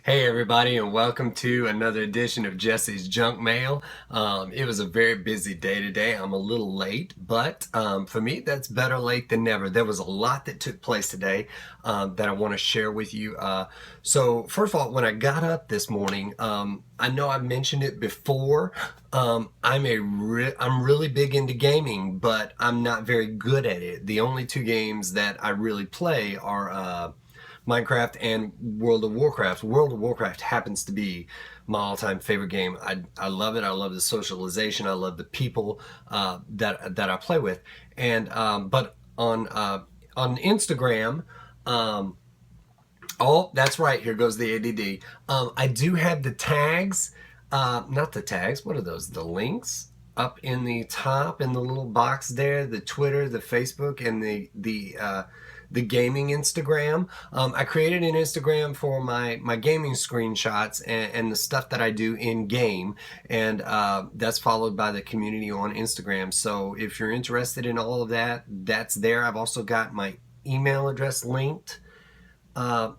Hey everybody, and welcome to another edition of Jesse's Junk Mail. It was a very busy day today. I'm a little late, but for me, that's better late than never. There was a lot that took place today that I want to share with you. So first of all, when I got up this morning, I know I've mentioned it before. I'm really big into gaming, but I'm not very good at it. The only two games that I really play are Minecraft and World of Warcraft. World of Warcraft happens to be my all-time favorite game. I love it. I love the socialization. I love the people that I play with. And but on Instagram, oh, that's right. Here goes the ADD. I do have the tags, not the tags. What are those? The links up in the top in the little box there. The Twitter, the Facebook, and the gaming Instagram. I created an Instagram for my gaming screenshots and the stuff that I do in game, and that's followed by the community on Instagram. So if you're interested in all of that, that's there. I've also got my email address linked up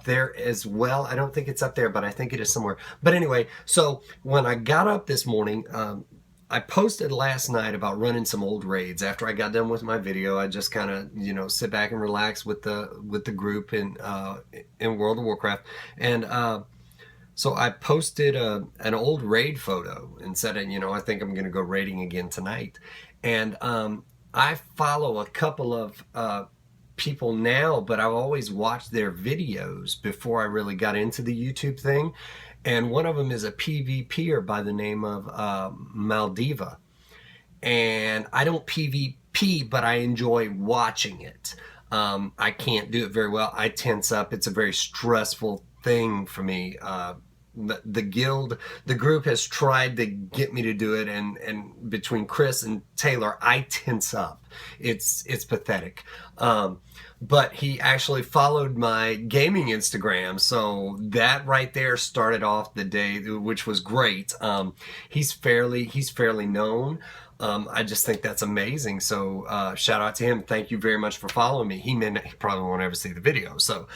there as well. I don't think it's up there, but I think it is somewhere. But anyway, so when I got up this morning, I posted last night about running some old raids. After I got done with my video, I just kind of sit back and relax with the group in World of Warcraft, and so I posted an old raid photo and said, I think I'm going to go raiding again tonight, and I follow a couple of people now, but I've always watched their videos before I really got into the YouTube thing. And one of them is a PvPer by the name of Maldiva. And I don't PvP, but I enjoy watching it. I can't do it very well. I tense up. It's a very stressful thing for me. The group has tried to get me to do it, and between Chris and Taylor, I tense up. It's pathetic. But he actually followed my gaming Instagram, so that right there started off the day, which was great. He's fairly known. I just think that's amazing. So shout out to him. Thank you very much for following me. He probably won't ever see the video. So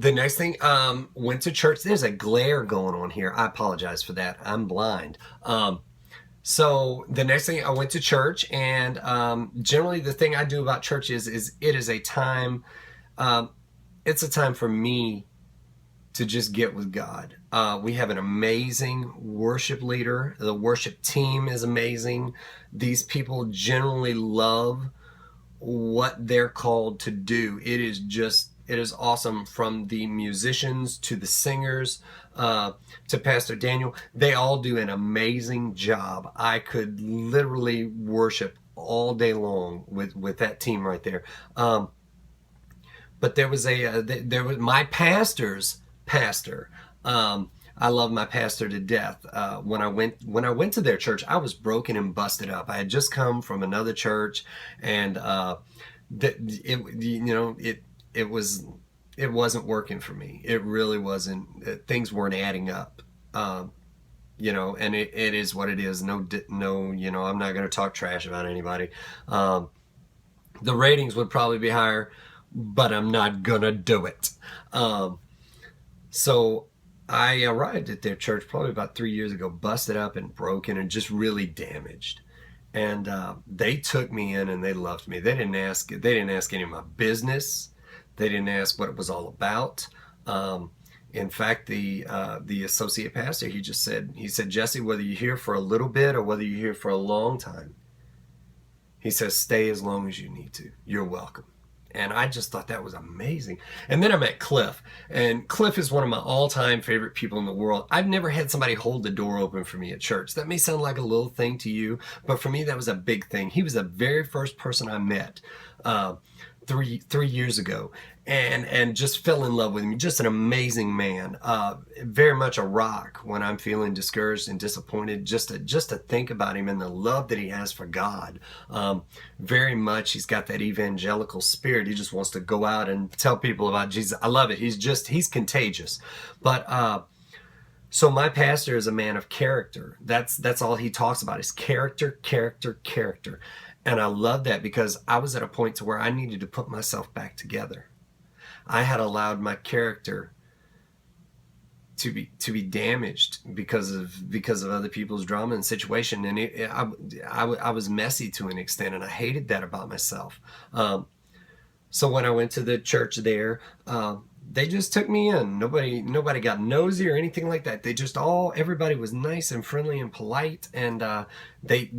the next thing, went to church. There's a glare going on here. I apologize for that. I'm blind. So the next thing, I went to church, and generally the thing I do about church is it is a time, it's a time for me to just get with God. We have an amazing worship leader. The worship team is amazing. These people generally love what they're called to do. It is awesome, from the musicians to the singers to Pastor Daniel. They all do an amazing job. I could literally worship all day long with that team right there. But there was my pastor's pastor. I love my pastor to death. When I went to their church, I was broken and busted up. I had just come from another church, and it wasn't working for me. It really wasn't. Things weren't adding up. And it is what it is. No, I'm not going to talk trash about anybody. The ratings would probably be higher, but I'm not gonna do it. So I arrived at their church probably about 3 years ago, busted up and broken and just really damaged. And they took me in and they loved me. They didn't ask any of my business. They didn't ask what it was all about. In fact, the associate pastor, he said, Jesse, whether you're here for a little bit or whether you're here for a long time, he says, stay as long as you need to. You're welcome. And I just thought that was amazing. And then I met Cliff. And Cliff is one of my all-time favorite people in the world. I've never had somebody hold the door open for me at church. That may sound like a little thing to you, but for me, that was a big thing. He was the very first person I met 3 years ago, and just fell in love with him. Just an amazing man. Very much a rock when I'm feeling discouraged and disappointed. Just to think about him and the love that he has for God. Very much, he's got that evangelical spirit. He just wants to go out and tell people about Jesus. I love it. He's contagious. But so my pastor is a man of character. That's all he talks about is character, character, character. And I love that, because I was at a point to where I needed to put myself back together. I had allowed my character to be damaged because of other people's drama and situation, and I was messy to an extent, and I hated that about myself. So when I went to the church there, they just took me in. Nobody got nosy or anything like that. They just everybody was nice and friendly and polite, and they,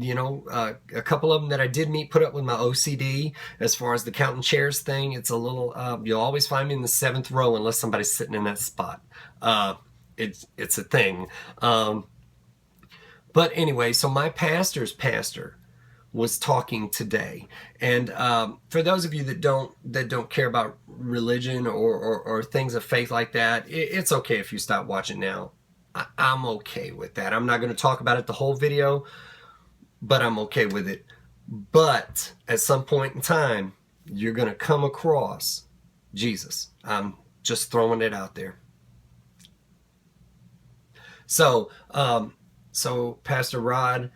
a couple of them that I did meet put up with my OCD as far as the counting chairs thing. It's a little, you'll always find me in the 7th row unless somebody's sitting in that spot. It's a thing. But anyway, so my pastor's pastor was talking today, and for those of you that don't care about religion or things of faith like that, it's okay if you stop watching now. I'm okay with that. I'm not going to talk about it the whole video, but I'm okay with it. But at some point in time, you're going to come across Jesus. I'm just throwing it out there. So Pastor Rod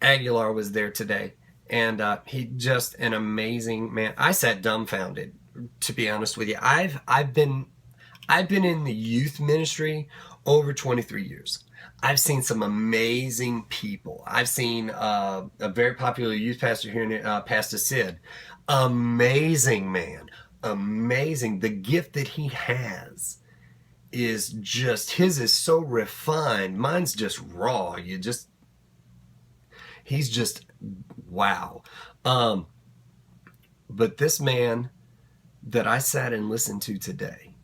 Aguilar was there today, and he just an amazing man. I sat dumbfounded, to be honest with you. I've been in the youth ministry over 23 years. I've seen some amazing people. I've seen a very popular youth pastor here, Pastor Sid. Amazing man, amazing. The gift that he has is just, his is so refined. Mine's just raw. He's just, wow. But this man that I sat and listened to today,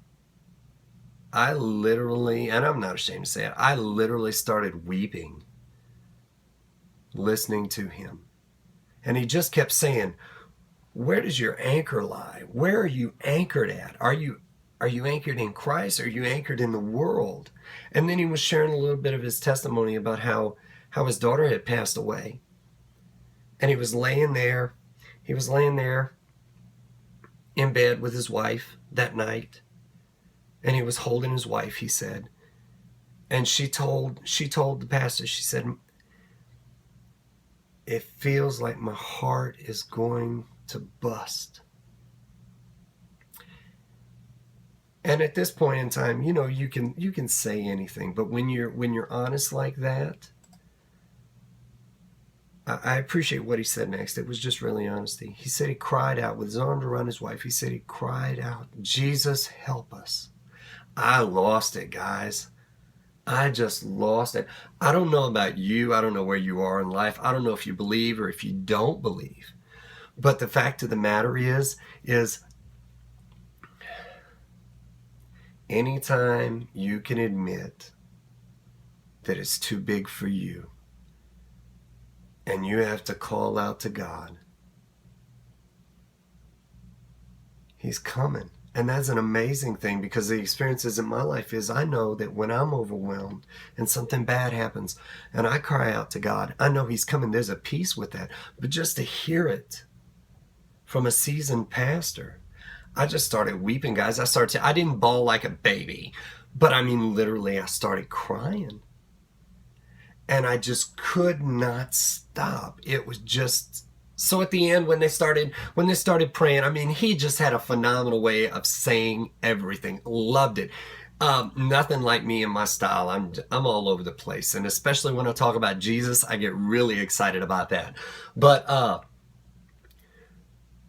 I literally, and I'm not ashamed to say it, I literally started weeping listening to him. And he just kept saying, where does your anchor lie? Where are you anchored at? Are you anchored in Christ? Or are you anchored in the world? And then he was sharing a little bit of his testimony about how his daughter had passed away. And he was laying there in bed with his wife that night. And he was holding his wife, he said. And she told the pastor, she said, it feels like my heart is going to bust. And at this point in time, you can say anything, but when you're honest like that, I appreciate what he said next. It was just really honesty. He said he cried out with his arms around his wife. He said he cried out, Jesus, help us. I lost it, guys. I just lost it. I don't know about you. I don't know where you are in life. I don't know if you believe or if you don't believe. But the fact of the matter is anytime you can admit that it's too big for you, and you have to call out to God, He's coming. And that's an amazing thing, because the experiences in my life is I know that when I'm overwhelmed and something bad happens and I cry out to God, I know He's coming. There's a peace with that. But just to hear it from a seasoned pastor, I just started weeping, guys. I didn't bawl like a baby, but I mean, literally, I started crying. And I just could not stop. It was just, so at the end, when they started praying, I mean, he just had a phenomenal way of saying everything. Loved it. Nothing like me and my style. I'm all over the place. And especially when I talk about Jesus, I get really excited about that. But,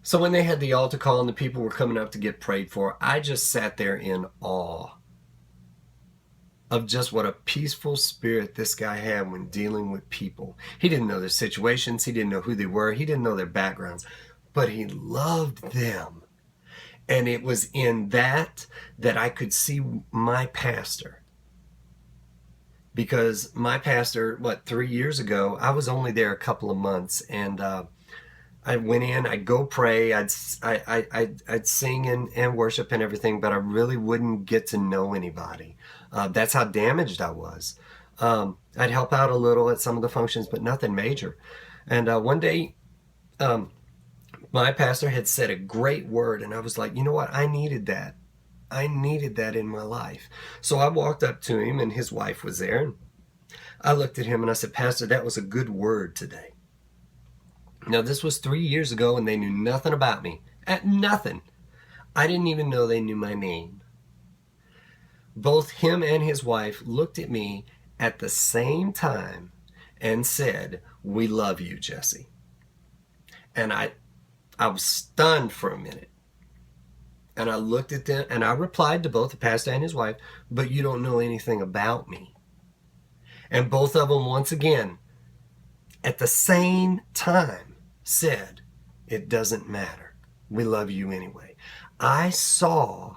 so when they had the altar call and the people were coming up to get prayed for, I just sat there in awe of just what a peaceful spirit this guy had when dealing with people. He didn't know their situations. He didn't know who they were. He didn't know their backgrounds, but he loved them. And it was in that I could see my pastor. Because my pastor, 3 years ago, I was only there a couple of months, and I went in, I'd go pray, I'd sing and worship and everything, but I really wouldn't get to know anybody. That's how damaged I was. I'd help out a little at some of the functions, but nothing major. And one day, my pastor had said a great word, and I was like, you know what? I needed that. I needed that in my life. So I walked up to him, and his wife was there. And I looked at him, and I said, Pastor, that was a good word today. Now, this was 3 years ago, and they knew nothing about me. Nothing. I didn't even know they knew my name. Both him and his wife looked at me at the same time and said, "We love you, Jesse." And I was stunned for a minute. And I looked at them and I replied to both the pastor and his wife, "But you don't know anything about me." And both of them, once again, at the same time, said, "It doesn't matter. We love you anyway." I saw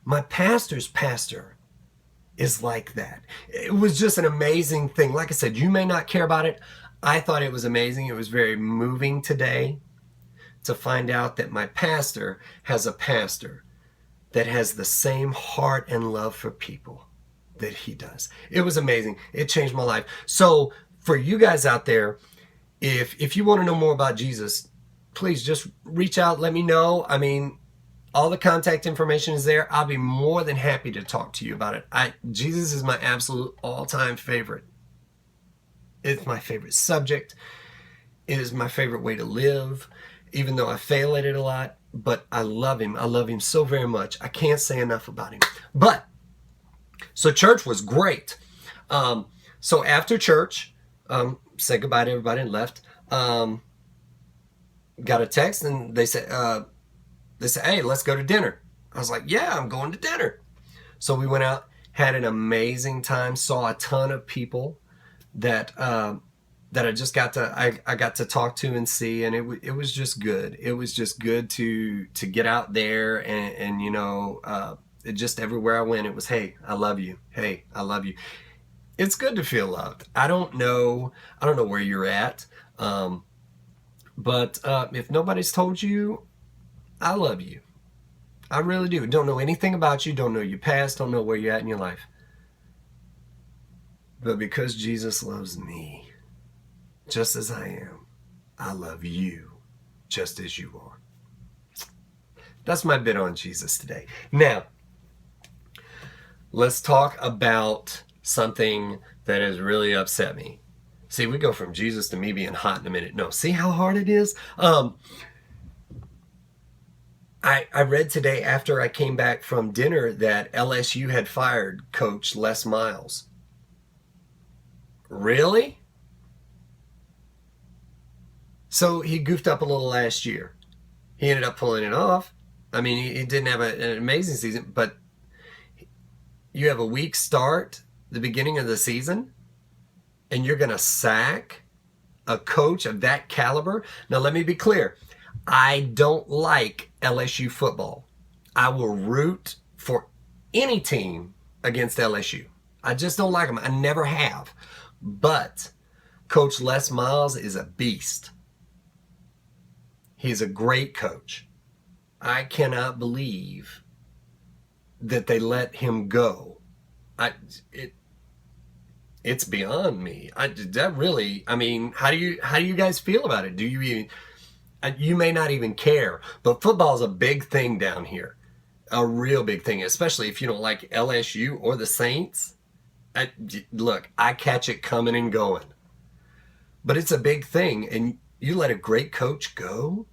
my pastor's pastor is like that. It was just an amazing thing. Like I said, you may not care about it. I thought it was amazing. It was very moving today to find out that my pastor has a pastor that has the same heart and love for people that he does. It was amazing. It changed my life. So for you guys out there, if you want to know more about Jesus, please just reach out. Let me know. I mean, all the contact information is there. I'll be more than happy to talk to you about it. Jesus is my absolute all-time favorite. It's my favorite subject. It is my favorite way to live, even though I fail at it a lot. But I love him. I love him so very much. I can't say enough about him. But, so church was great. So after church, said goodbye to everybody and left. Got a text and they said, "Hey, let's go to dinner." I was like, "Yeah, I'm going to dinner." So we went out, had an amazing time, saw a ton of people that I just got to I got to talk to and see, and it was just good. It was just good to get out there and you know, it just everywhere I went, it was, "Hey, I love you. Hey, I love you." It's good to feel loved. I don't know where you're at, but if nobody's told you, I love you. I really do. Don't know anything about you. Don't know your past. Don't know where you're at in your life. But because Jesus loves me, just as I am, I love you just as you are. That's my bit on Jesus today. Now, let's talk about something that has really upset me. See, we go from Jesus to me being hot in a minute. No, see how hard it is? I read today after I came back from dinner that LSU had fired Coach Les Miles. Really? So he goofed up a little last year. He ended up pulling it off. I mean, he didn't have an amazing season, but you have a weak start, the beginning of the season, and you're going to sack a coach of that caliber? Now, let me be clear. I don't like LSU football. I will root for any team against LSU. I just don't like them. I never have. But Coach Les Miles is a beast. He's a great coach. I cannot believe that they let him go. It's beyond me. I mean, how do you guys feel about it? Do you even? You may not even care, but football is a big thing down here, a real big thing, especially if you don't like LSU or the Saints. Look, I catch it coming and going, but it's a big thing, and you let a great coach go?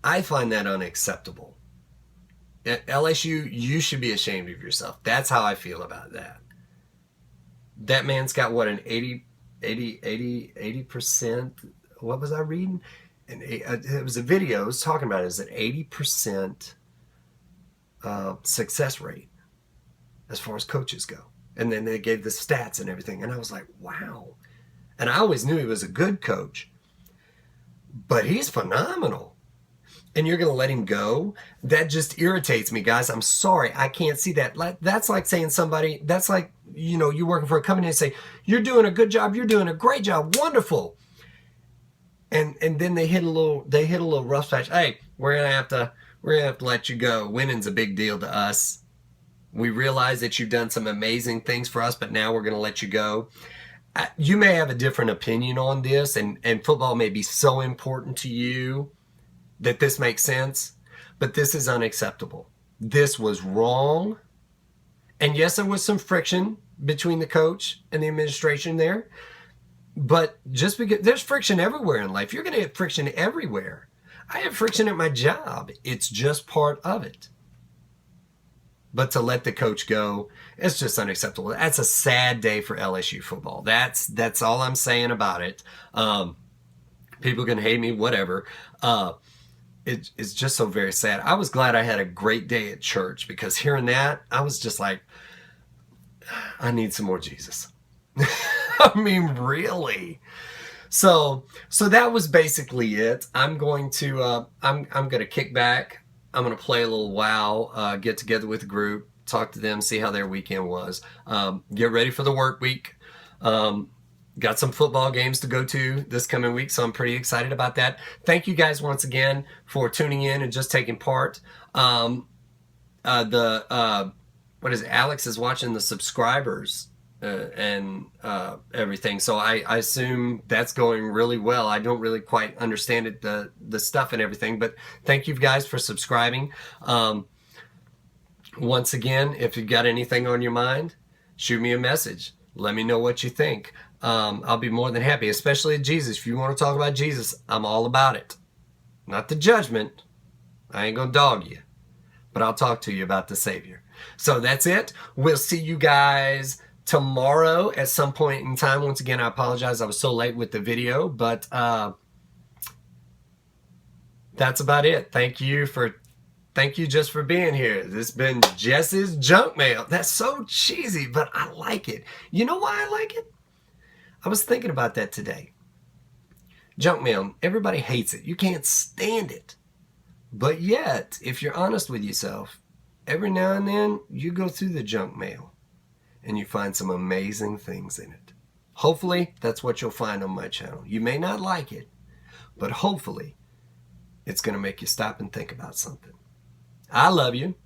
I find that unacceptable. At LSU, you should be ashamed of yourself. That's how I feel about that. That man's got what, an 80%, what was I reading? And it was a video. It was talking about it. It's an 80% success rate as far as coaches go. And then they gave the stats and everything. And I was like, wow. And I always knew he was a good coach. But he's phenomenal. And you're going to let him go? That just irritates me, guys. I'm sorry. I can't see that. That's like saying somebody, that's like, you know, you're working for a company and say, "You're doing a good job. You're doing a great job. Wonderful." And then they hit a little rough patch. "Hey, we're gonna have to let you go. Winning's a big deal to us. We realize that you've done some amazing things for us, but now we're gonna let you go." You may have a different opinion on this, and football may be so important to you that this makes sense, but this is unacceptable. This was wrong. And yes, there was some friction between the coach and the administration there. But just because there's friction everywhere in life, you're going to get friction everywhere. I have friction at my job. It's just part of it. But to let the coach go, it's just unacceptable. That's a sad day for LSU football. That's all I'm saying about it. People can hate me, whatever. It's just so very sad. I was glad I had a great day at church, because hearing that, I was just like, I need some more Jesus. I mean, really. So that was basically it. I'm going to I'm going to kick back. I'm going to play a little WoW, get together with the group, talk to them, see how their weekend was. Get ready for the work week. Got some football games to go to this coming week, so I'm pretty excited about that. Thank you guys once again for tuning in and just taking part. What is it? Alex is watching the subscribers and everything, so I assume that's going really well. I don't really quite understand it, the stuff and everything, but thank you guys for subscribing. Once again, if you've got anything on your mind, shoot me a message. Let me know what you think. I'll be more than happy, especially Jesus. If you want to talk about Jesus, I'm all about it. Not the judgment. I ain't gonna dog you, but I'll talk to you about the Savior. So that's it. We'll see you guys tomorrow at some point in time. Once again, I apologize I was so late with the video, but that's about it. Thank you just for being here. This has been Jesse's Junk Mail. That's so cheesy, but I like it. You know why I like it? I was thinking about that today. Junk mail, everybody hates it. You can't stand it. But yet, if you're honest with yourself, every now and then you go through the junk mail and you find some amazing things in it. Hopefully, that's what you'll find on my channel. You may not like it, but hopefully it's going to make you stop and think about something. I love you.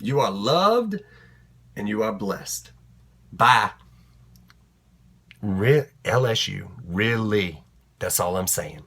You are loved and you are blessed. Bye. LSU, really. That's all I'm saying.